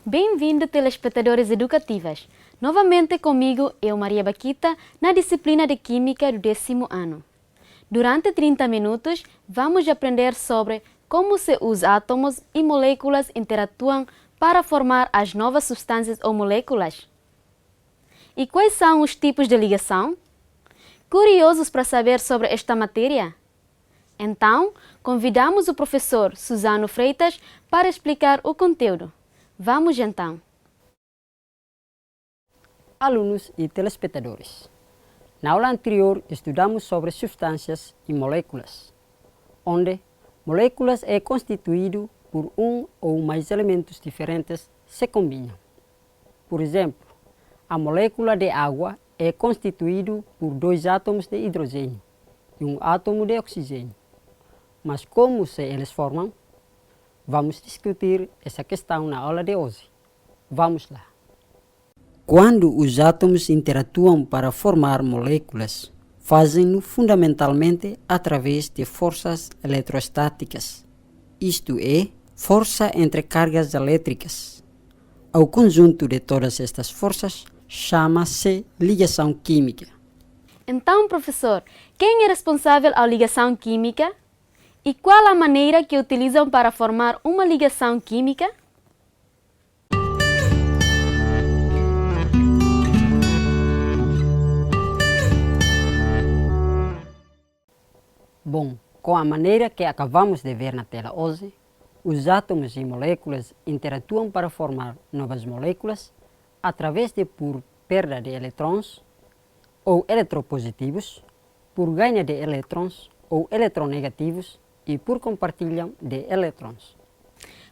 Bem-vindo, telespectadores educativas. Novamente comigo, eu, Maria Baquita, na disciplina de Química do 10º ano. Durante 30 minutos, vamos aprender sobre como os átomos e moléculas interatuam para formar as novas substâncias ou moléculas. E quais são os tipos de ligação? Curiosos para saber sobre esta matéria? Então, convidamos o professor Suzano Freitas para explicar o conteúdo. Vamos então. Alunos e telespectadores, na aula anterior estudamos sobre substâncias e moléculas, onde moléculas é constituído por um ou mais elementos diferentes se combinam. Por exemplo, a molécula de água é constituído por 2 átomos de hidrogênio e 1 átomo de oxigênio. Mas como eles formam? Vamos discutir essa questão na aula de hoje. Vamos lá. Quando os átomos interatuam para formar moléculas, fazem-no fundamentalmente através de forças eletrostáticas, isto é, força entre cargas elétricas. Ao conjunto de todas estas forças chama-se ligação química. Então, professor, quem é responsável à ligação química? E qual a maneira que utilizam para formar uma ligação química? Bom, com a maneira que acabamos de ver na tela hoje, os átomos e moléculas interatuam para formar novas moléculas através de por perda de eletrons ou eletropositivos, por ganho de elétrons ou eletronegativos e por compartilham de elétrons.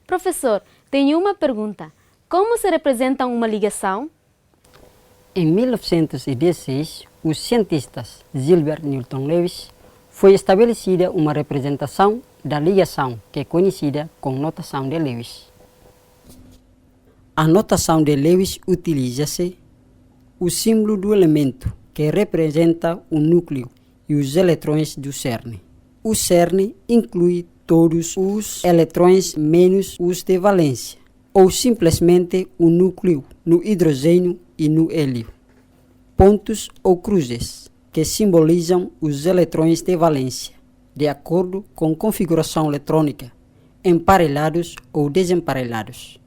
Professor, tenho uma pergunta. Como se representa uma ligação? Em 1916, os cientistas Gilbert Newton Lewis foi estabelecida uma representação da ligação que é conhecida como notação de Lewis. A notação de Lewis utiliza-se o símbolo do elemento que representa o núcleo e os eletrões do cerne. O cerne inclui todos os eletrões menos os de valência, ou simplesmente o núcleo no hidrogênio e no hélio. Pontos ou cruzes, que simbolizam os eletrões de valência, de acordo com configuração eletrônica, emparelhados ou desemparelhados.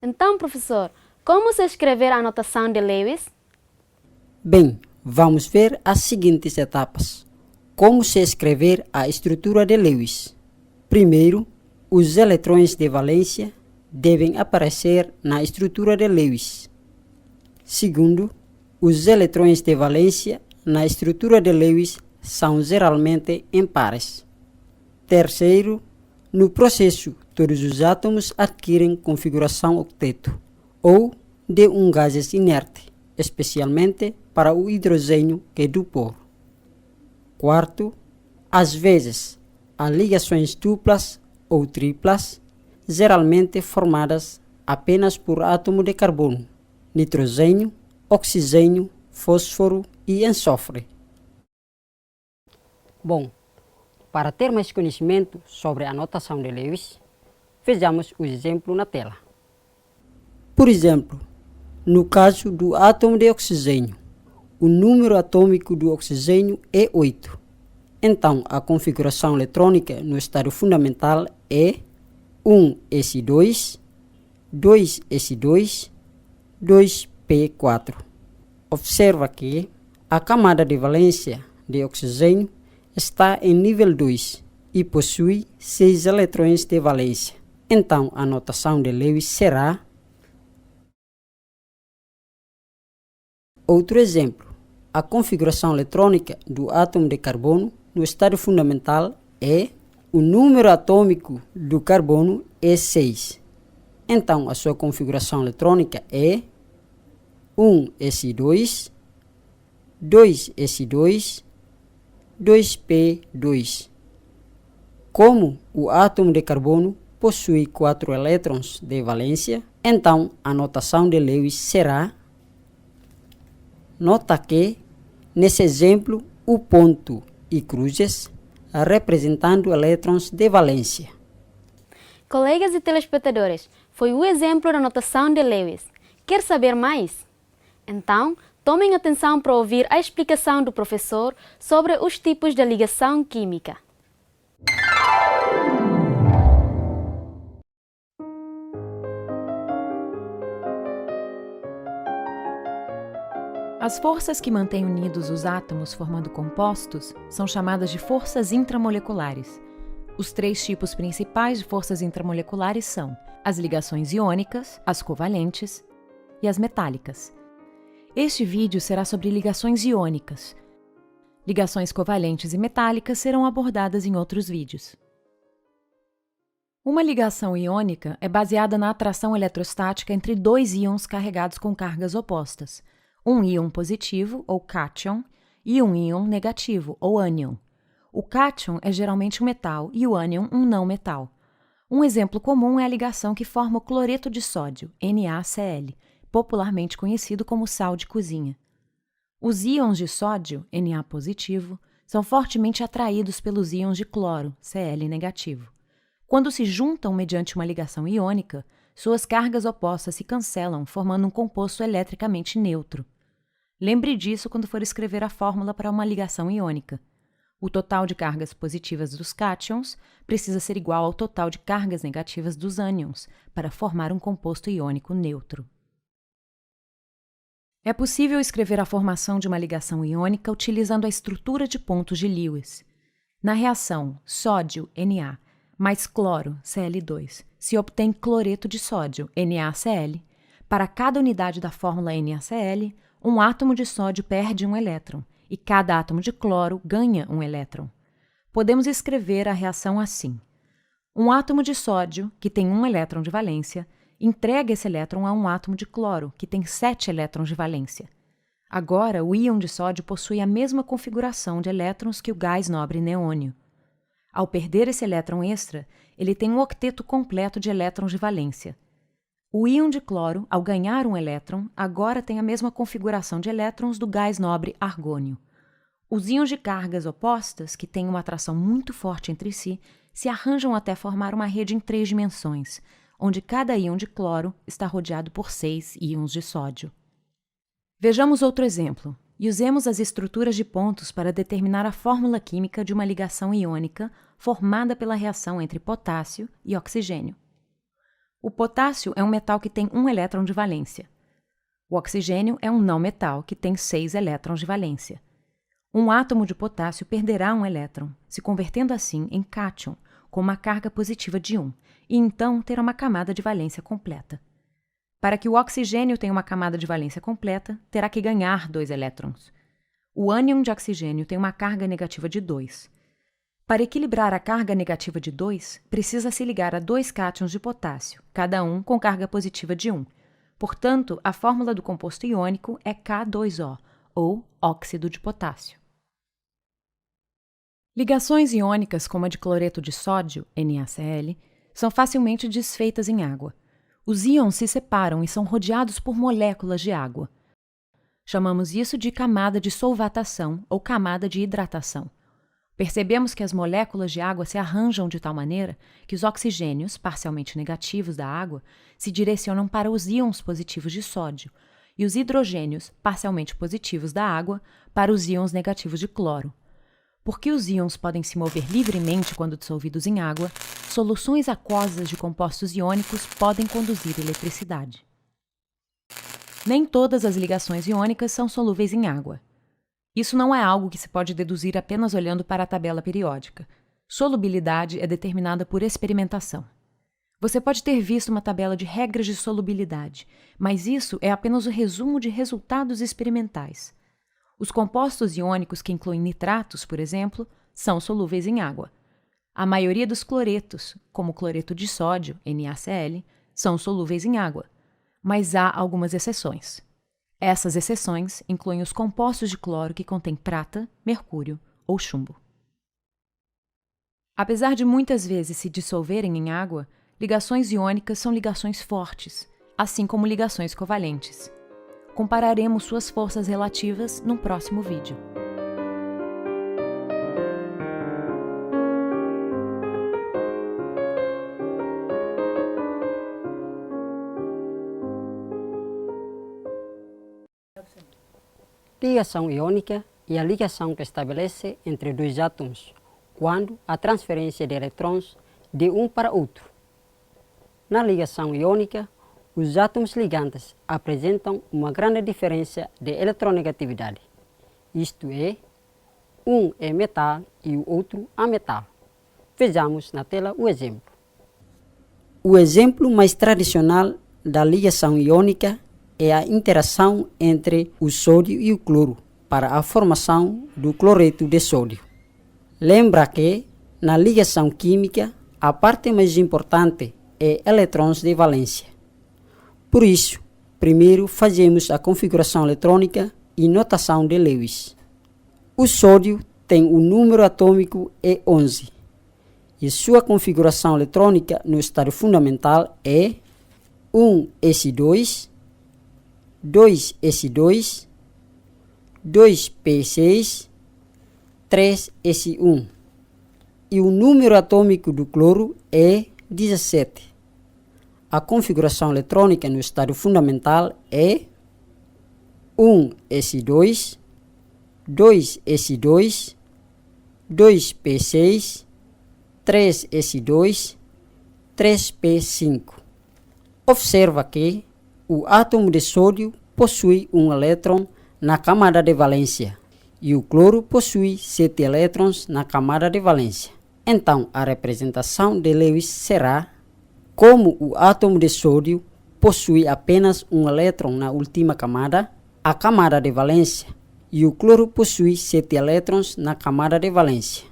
Então, professor, como se escrever a notação de Lewis? Bem, vamos ver as seguintes etapas. Como se escrever a estrutura de Lewis? Primeiro, os eletrões de valência devem aparecer na estrutura de Lewis. Segundo, os eletrões de valência na estrutura de Lewis são geralmente impares. Terceiro, no processo, todos os átomos adquirem configuração octeto, ou de um gás inerte, especialmente para o hidrogênio que é duplo. Quarto, às vezes, há ligações duplas ou triplas, geralmente formadas apenas por átomo de carbono, nitrogênio, oxigênio, fósforo e enxofre. Bom, para ter mais conhecimento sobre a notação de Lewis, vejamos o exemplo na tela. Por exemplo, no caso do átomo de oxigênio, o número atômico do oxigênio é 8. Então, a configuração eletrônica no estado fundamental é 1s2, 2s2, 2p4. Observa que a camada de valência de oxigênio está em nível 2 e possui 6 eletrões de valência. Então, a notação de Lewis será... Outro exemplo. A configuração eletrônica do átomo de carbono no estado fundamental é o número atômico do carbono é 6. Então, a sua configuração eletrônica é 1s2, 2s2, 2p2. Como o átomo de carbono possui 4 elétrons de valência, então a notação de Lewis será... Nota que, nesse exemplo, o ponto e cruzes representando elétrons de valência. Colegas e telespectadores, foi o exemplo da notação de Lewis. Quer saber mais? Então, tomem atenção para ouvir a explicação do professor sobre os tipos de ligação química. As forças que mantêm unidos os átomos formando compostos são chamadas de forças intramoleculares. Os 3 tipos principais de forças intramoleculares são as ligações iônicas, as covalentes e as metálicas. Este vídeo será sobre ligações iônicas. Ligações covalentes e metálicas serão abordadas em outros vídeos. Uma ligação iônica é baseada na atração eletrostática entre 2 íons carregados com cargas opostas, um íon positivo, ou cátion, e um íon negativo, ou ânion. O cátion é geralmente um metal e o ânion um não metal. Um exemplo comum é a ligação que forma o cloreto de sódio, NaCl, popularmente conhecido como sal de cozinha. Os íons de sódio, Na positivo, são fortemente atraídos pelos íons de cloro, Cl negativo. Quando se juntam mediante uma ligação iônica, suas cargas opostas se cancelam, formando um composto eletricamente neutro. Lembre disso quando for escrever a fórmula para uma ligação iônica. O total de cargas positivas dos cátions precisa ser igual ao total de cargas negativas dos ânions para formar um composto iônico neutro. É possível escrever a formação de uma ligação iônica utilizando a estrutura de pontos de Lewis. Na reação sódio, Na, mais cloro, Cl2, se obtém cloreto de sódio, NaCl. Para cada unidade da fórmula NaCl, um átomo de sódio perde um elétron, e cada átomo de cloro ganha um elétron. Podemos escrever a reação assim. Um átomo de sódio, que tem um elétron de valência, entrega esse elétron a um átomo de cloro, que tem 7 elétrons de valência. Agora, o íon de sódio possui a mesma configuração de elétrons que o gás nobre neônio. Ao perder esse elétron extra, ele tem um octeto completo de elétrons de valência. O íon de cloro, ao ganhar um elétron, agora tem a mesma configuração de elétrons do gás nobre argônio. Os íons de cargas opostas, que têm uma atração muito forte entre si, se arranjam até formar uma rede em 3 dimensões, onde cada íon de cloro está rodeado por 6 íons de sódio. Vejamos outro exemplo, e usemos as estruturas de pontos para determinar a fórmula química de uma ligação iônica formada pela reação entre potássio e oxigênio. O potássio é um metal que tem um elétron de valência. O oxigênio é um não metal que tem 6 elétrons de valência. Um átomo de potássio perderá um elétron, se convertendo assim em cátion, com uma carga positiva de 1, e então terá uma camada de valência completa. Para que o oxigênio tenha uma camada de valência completa, terá que ganhar 2 elétrons. O ânion de oxigênio tem uma carga negativa de 2. Para equilibrar a carga negativa de 2, precisa se ligar a 2 cátions de potássio, cada um com carga positiva de 1. Portanto, a fórmula do composto iônico é K2O, ou óxido de potássio. Ligações iônicas como a de cloreto de sódio, NaCl, são facilmente desfeitas em água. Os íons se separam e são rodeados por moléculas de água. Chamamos isso de camada de solvatação ou camada de hidratação. Percebemos que as moléculas de água se arranjam de tal maneira que os oxigênios, parcialmente negativos da água, se direcionam para os íons positivos de sódio e os hidrogênios, parcialmente positivos da água, para os íons negativos de cloro. Porque os íons podem se mover livremente quando dissolvidos em água, soluções aquosas de compostos iônicos podem conduzir eletricidade. Nem todas as ligações iônicas são solúveis em água. Isso não é algo que se pode deduzir apenas olhando para a tabela periódica. Solubilidade é determinada por experimentação. Você pode ter visto uma tabela de regras de solubilidade, mas isso é apenas o resumo de resultados experimentais. Os compostos iônicos que incluem nitratos, por exemplo, são solúveis em água. A maioria dos cloretos, como o cloreto de sódio, NaCl, são solúveis em água, mas há algumas exceções. Essas exceções incluem os compostos de cloro que contêm prata, mercúrio ou chumbo. Apesar de muitas vezes se dissolverem em água, ligações iônicas são ligações fortes, assim como ligações covalentes. Compararemos suas forças relativas no próximo vídeo. Ligação iônica é a ligação que estabelece entre dois átomos quando a transferência de elétrons de um para outro. Na ligação iônica, os átomos ligantes apresentam uma grande diferença de eletronegatividade, isto é, um é metal e o outro ametal. Vejamos na tela o exemplo. O exemplo mais tradicional da ligação iônica é a interação entre o sódio e o cloro para a formação do cloreto de sódio. Lembra que, na ligação química, a parte mais importante é elétrons de valência. Por isso, primeiro fazemos a configuração eletrônica e notação de Lewis. O sódio tem o número atômico E11 e sua configuração eletrônica no estado fundamental é 1s2, 2s2, 2p6, 3s1 e o número atômico do cloro é 17. A configuração eletrônica no estado fundamental é 1s2, 2s2, 2p6, 3s2, 3p5. Observa que o átomo de sódio possui um elétron na camada de valência e o cloro possui 7 elétrons na camada de valência. Então, a representação de Lewis será: como o átomo de sódio possui apenas um elétron na última camada, a camada de valência, e o cloro possui 7 elétrons na camada de valência.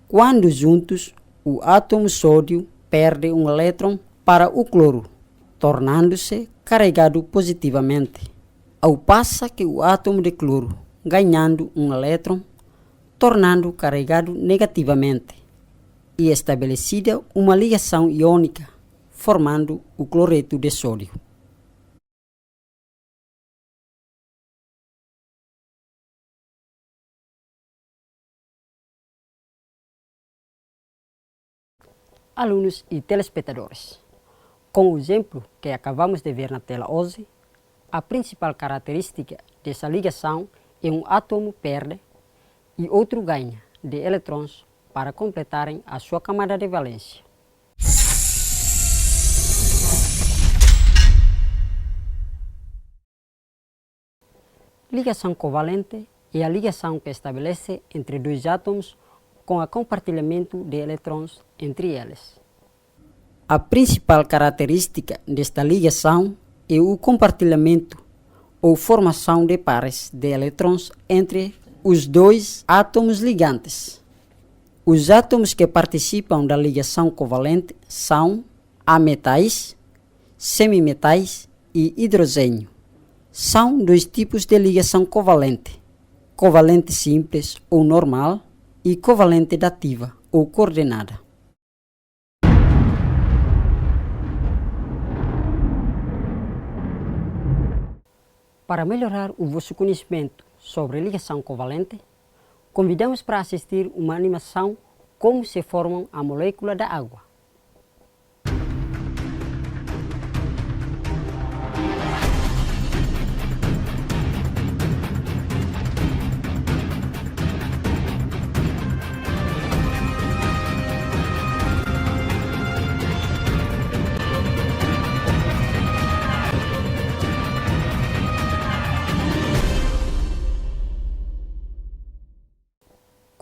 Quando juntos, o átomo sódio perde um elétron para o cloro, tornando-se carregado positivamente, ao passo que o átomo de cloro, ganhando um elétron, tornando carregado negativamente, e estabelecida uma ligação iônica, formando o cloreto de sódio. Alunos e telespectadores, com o exemplo que acabamos de ver na tela hoje, a principal característica dessa ligação é um átomo perde e outro ganha de elétrons para completarem a sua camada de valência. Ligação covalente é a ligação que estabelece entre dois átomos com o compartilhamento de elétrons entre eles. A principal característica desta ligação é o compartilhamento ou formação de pares de elétrons entre os dois átomos ligantes. Os átomos que participam da ligação covalente são ametais, semimetais e hidrogênio. São dois tipos de ligação covalente: covalente simples ou normal e covalente dativa ou coordenada. Para melhorar o vosso conhecimento sobre ligação covalente, convidamos para assistir uma animação como se formam a molécula da água.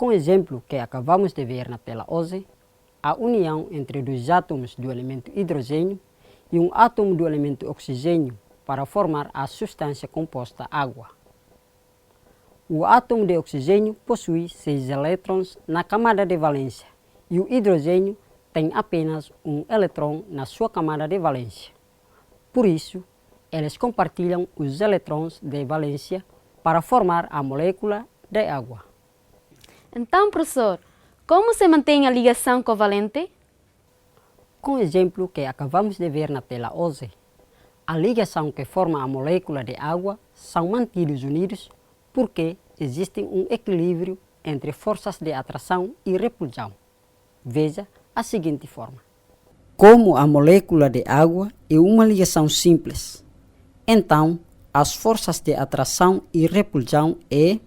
Com o exemplo que acabamos de ver na tela hoje, a união entre dois átomos do elemento hidrogênio e um átomo do elemento oxigênio para formar a substância composta água. O átomo de oxigênio possui 6 elétrons na camada de valência e o hidrogênio tem apenas um elétron na sua camada de valência. Por isso, eles compartilham os elétrons de valência para formar a molécula de água. Então, professor, como se mantém a ligação covalente? Com o exemplo que acabamos de ver na tela hoje, a ligação que forma a molécula de água são mantidos unidos porque existe um equilíbrio entre forças de atração e repulsão. Veja a seguinte forma. Como a molécula de água é uma ligação simples, então as forças de atração e repulsão é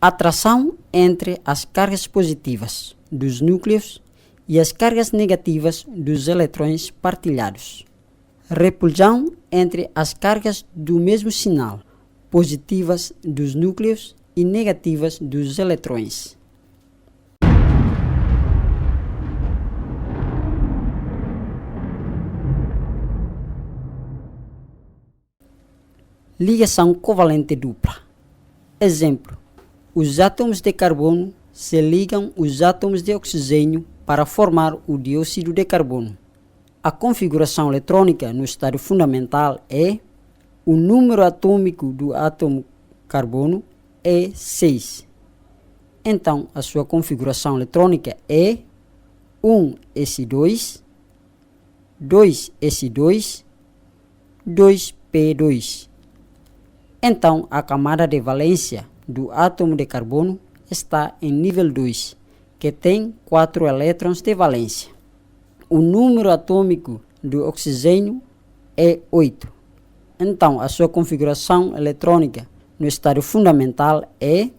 atração entre as cargas positivas dos núcleos e as cargas negativas dos eletrões partilhados. Repulsão entre as cargas do mesmo sinal, positivas dos núcleos e negativas dos eletrões. Ligação covalente dupla. Exemplo: os átomos de carbono se ligam aos átomos de oxigênio para formar o dióxido de carbono. A configuração eletrônica no estado fundamental é: o número atômico do átomo carbono é 6. Então, a sua configuração eletrônica é 1s2, 2s2, 2p2. Então, a camada de valência do átomo de carbono está em nível 2, que tem 4 elétrons de valência. O número atômico do oxigênio é 8. Então, a sua configuração eletrônica no estado fundamental é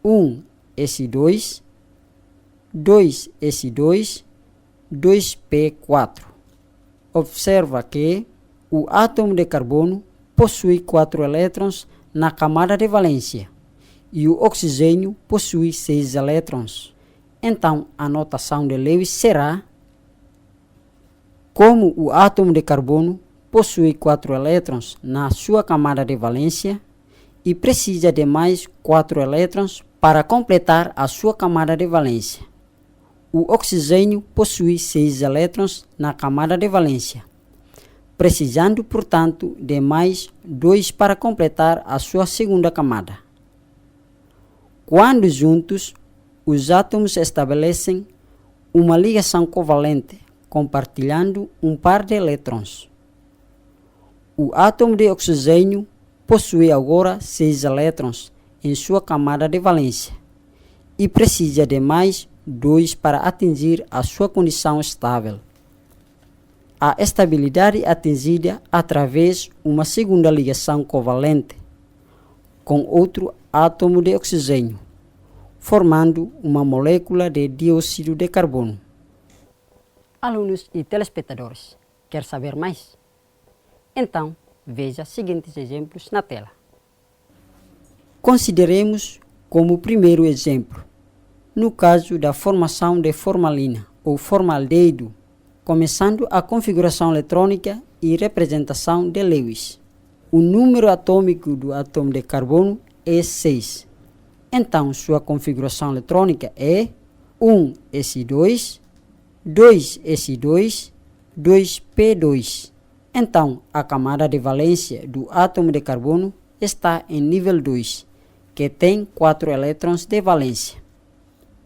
1s2, 2s2, 2p4. Observa que o átomo de carbono possui 4 elétrons na camada de valência e o oxigênio possui 6 elétrons. Então, a notação de Lewis será: como o átomo de carbono possui 4 elétrons na sua camada de valência e precisa de mais 4 elétrons para completar a sua camada de valência. O oxigênio possui 6 elétrons na camada de valência, precisando, portanto, de mais 2 para completar a sua segunda camada. Quando juntos, os átomos estabelecem uma ligação covalente, compartilhando um par de elétrons. O átomo de oxigênio possui agora 6 elétrons em sua camada de valência e precisa de mais 2 para atingir a sua condição estável. A estabilidade atingida através de uma segunda ligação covalente com outro átomo de oxigênio, formando uma molécula de dióxido de carbono. Alunos e telespectadores, quer saber mais? Então, veja os seguintes exemplos na tela. Consideremos como primeiro exemplo, no caso da formação de formalina ou formaldeído, começando a configuração eletrônica e representação de Lewis. O número atômico do átomo de carbono é 6. Então, sua configuração eletrônica é 1s2, 2s2, 2p2. Então, a camada de valência do átomo de carbono está em nível 2, que tem 4 elétrons de valência.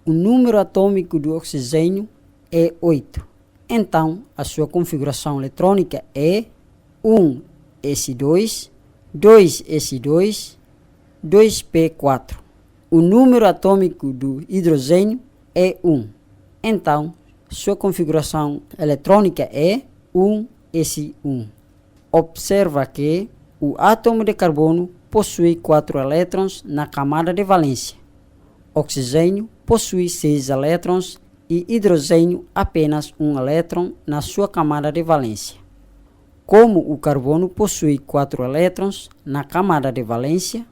O número atômico do oxigênio é 8. Então, a sua configuração eletrônica é 1s2, 2s2, 2p4. O número atômico do hidrogênio é 1. Então, sua configuração eletrônica é 1s1. Observa que o átomo de carbono possui 4 elétrons na camada de valência. Oxigênio possui 6 elétrons e hidrogênio apenas 1 elétron na sua camada de valência. Como o carbono possui 4 elétrons na camada de valência,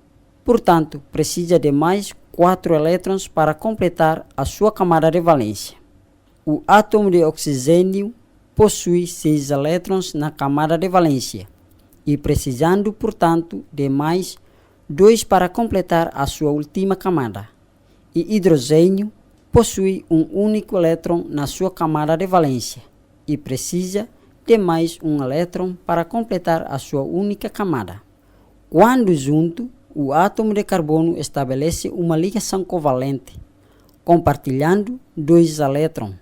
portanto, precisa de mais 4 elétrons para completar a sua camada de valência. O átomo de oxigênio possui 6 elétrons na camada de valência e precisando, portanto, de mais 2 para completar a sua última camada. E hidrogênio possui um único elétron na sua camada de valência e precisa de mais 1 elétron para completar a sua única camada. Quando junto, o átomo de carbono estabelece uma ligação covalente, compartilhando 2 elétrons.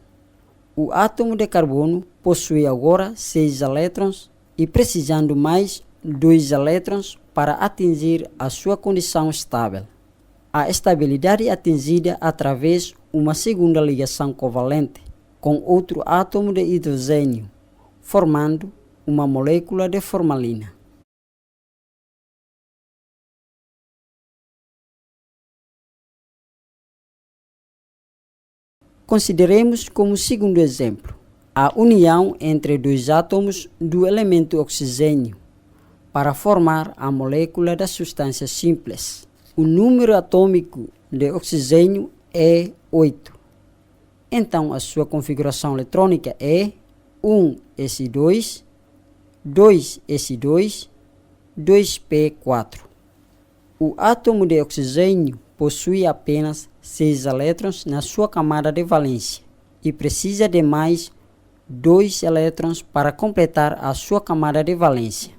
O átomo de carbono possui agora 6 elétrons e precisando mais 2 elétrons para atingir a sua condição estável. A estabilidade atingida através de uma segunda ligação covalente com outro átomo de hidrogênio, formando uma molécula de formalina. Consideremos como segundo exemplo a união entre dois átomos do elemento oxigênio para formar a molécula da substância simples. O número atômico de oxigênio é 8. Então, a sua configuração eletrônica é 1s2, 2s2, 2p4. O átomo de oxigênio possui apenas 6 elétrons na sua camada de valência e precisa de mais 2 elétrons para completar a sua camada de valência.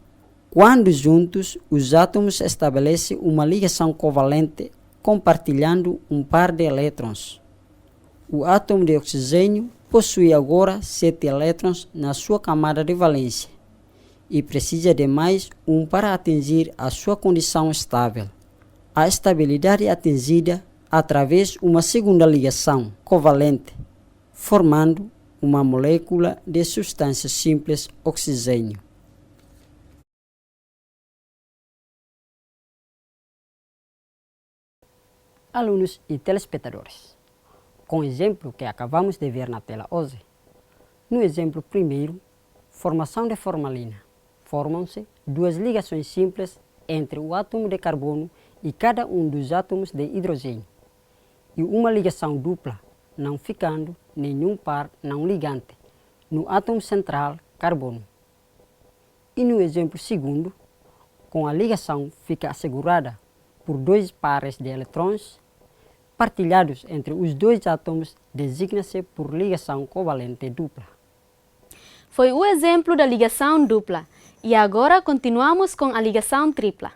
Quando juntos, os átomos estabelecem uma ligação covalente compartilhando um par de elétrons. O átomo de oxigênio possui agora 7 elétrons na sua camada de valência e precisa de mais um para atingir a sua condição estável. A estabilidade é atingida através de uma segunda ligação covalente, formando uma molécula de substância simples oxigênio. Alunos e telespectadores, com o exemplo que acabamos de ver na tela hoje, no exemplo primeiro, formação de formalina, formam-se duas ligações simples entre o átomo de carbono e cada um dos átomos de hidrogênio, e uma ligação dupla, não ficando nenhum par não ligante no átomo central carbono. E no exemplo segundo, com a ligação fica assegurada por dois pares de elétrons partilhados entre os dois átomos, designa-se por ligação covalente dupla. Foi o exemplo da ligação dupla e agora continuamos com a ligação tripla.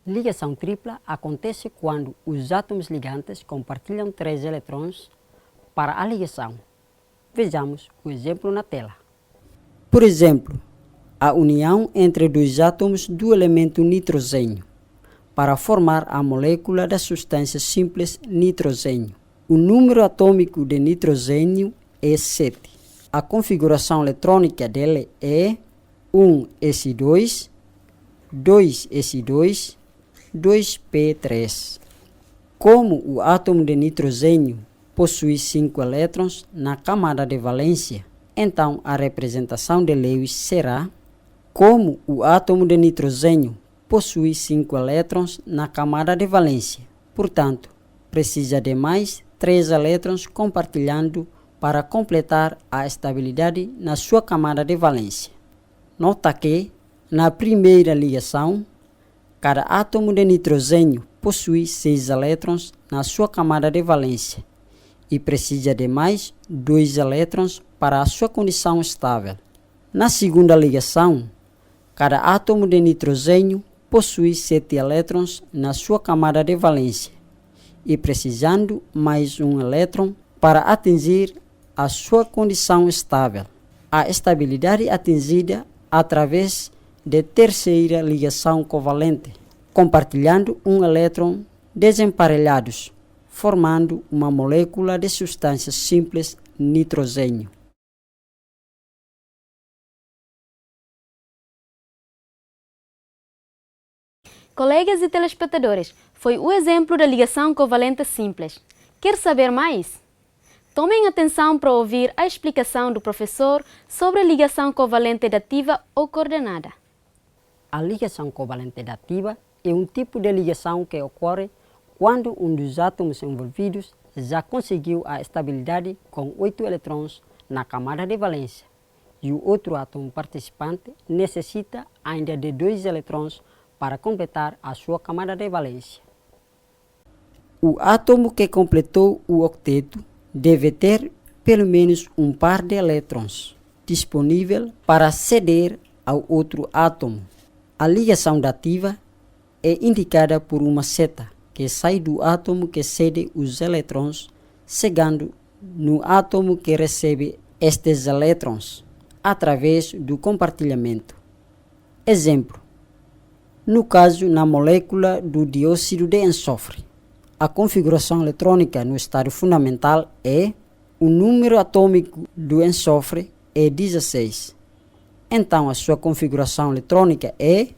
Ligação tripla acontece quando os átomos ligantes compartilham 3 elétrons para a ligação. Vejamos o exemplo na tela. Por exemplo, a união entre dois átomos do elemento nitrogênio para formar a molécula da substância simples nitrogênio. O número atômico de nitrogênio é 7. A configuração eletrônica dele é 1s2, 2s2, 2p3. Como o átomo de nitrogênio possui 5 elétrons na camada de valência, então a representação de Lewis será: como o átomo de nitrogênio possui 5 elétrons na camada de valência, portanto, precisa de mais 3 elétrons compartilhando para completar a estabilidade na sua camada de valência. Nota que, na primeira ligação, cada átomo de nitrogênio possui 6 elétrons na sua camada de valência e precisa de mais 2 elétrons para a sua condição estável. Na segunda ligação, cada átomo de nitrogênio possui 7 elétrons na sua camada de valência e precisando mais um elétron para atingir a sua condição estável. A estabilidade é atingida através de terceira ligação covalente, compartilhando um elétron desemparelhados, formando uma molécula de substância simples nitrogênio. Colegas e telespectadores, foi o exemplo da ligação covalente simples. Quer saber mais? Tomem atenção para ouvir a explicação do professor sobre a ligação covalente dativa ou coordenada. A ligação covalente dativa é um tipo de ligação que ocorre quando um dos átomos envolvidos já conseguiu a estabilidade com 8 elétrons na camada de valência e o outro átomo participante necessita ainda de 2 elétrons para completar a sua camada de valência. O átomo que completou o octeto deve ter pelo menos um par de elétrons disponível para ceder ao outro átomo. A ligação dativa é indicada por uma seta que sai do átomo que cede os elétrons, chegando no átomo que recebe estes elétrons através do compartilhamento. Exemplo: no caso, na molécula do dióxido de enxofre, a configuração eletrônica no estado fundamental é: o número atômico do enxofre é 16. Então, a sua configuração eletrônica é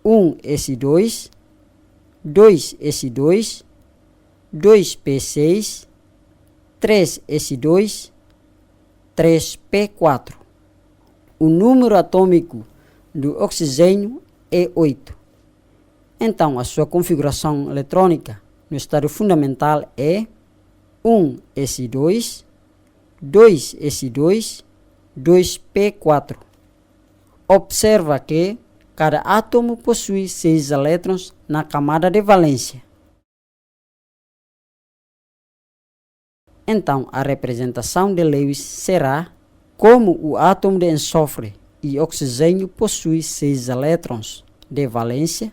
1s2, 2s2, 2p6, 3s2, 3p4. O número atômico do oxigênio é 8. Então, a sua configuração eletrônica no estado fundamental é 1s2, 2s2, 2p4. Observa que cada átomo possui 6 elétrons na camada de valência. Então, a representação de Lewis será como o átomo de enxofre e oxigênio possui 6 elétrons de valência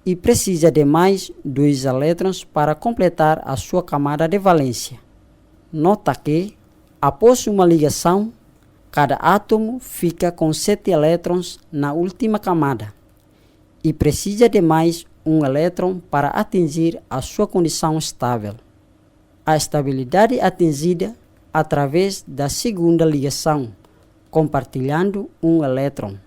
e precisa de mais 2 elétrons para completar a sua camada de valência. Nota que, após uma ligação, cada átomo fica com 7 elétrons na última camada e precisa de mais um elétron para atingir a sua condição estável. A estabilidade atingida através da segunda ligação, compartilhando um elétron.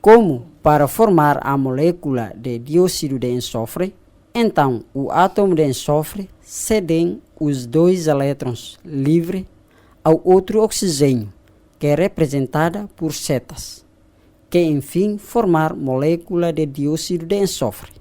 Como para formar a molécula de dióxido de enxofre, então o átomo de enxofre cede os 2 elétrons livres ao outro oxigênio, que é representada por setas, que enfim formar molécula de dióxido de enxofre.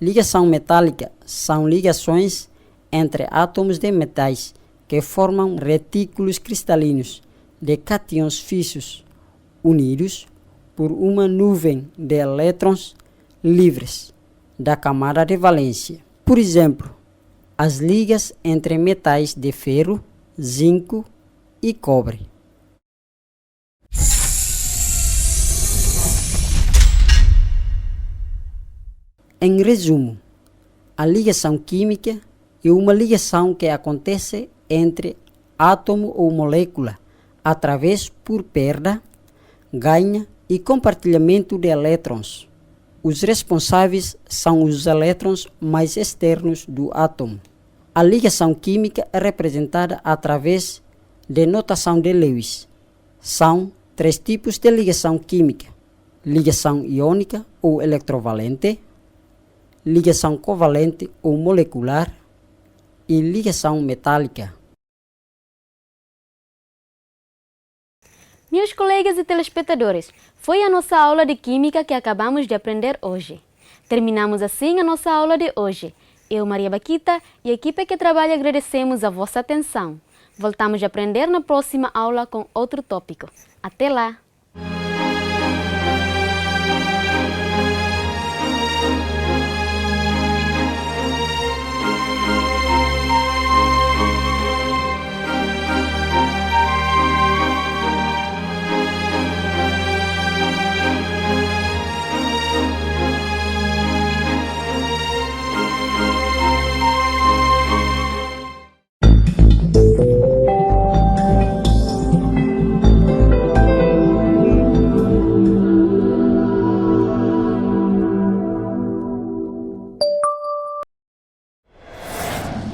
Ligação metálica são ligações entre átomos de metais que formam retículos cristalinos de cátions fixos, unidos por uma nuvem de elétrons livres da camada de valência. Por exemplo, as ligas entre metais de ferro, zinco e cobre. Em resumo, a ligação química é uma ligação que acontece entre átomo ou molécula através por perda, ganho e compartilhamento de elétrons. Os responsáveis são os elétrons mais externos do átomo. A ligação química é representada através de notação de Lewis. São 3 tipos de ligação química: ligação iônica ou eletrovalente, ligação covalente ou molecular e ligação metálica. Meus colegas e telespectadores, foi a nossa aula de Química que acabamos de aprender hoje. Terminamos assim a nossa aula de hoje. Eu, Maria Baquita, e a equipe que trabalha agradecemos a vossa atenção. Voltamos a aprender na próxima aula com outro tópico. Até lá!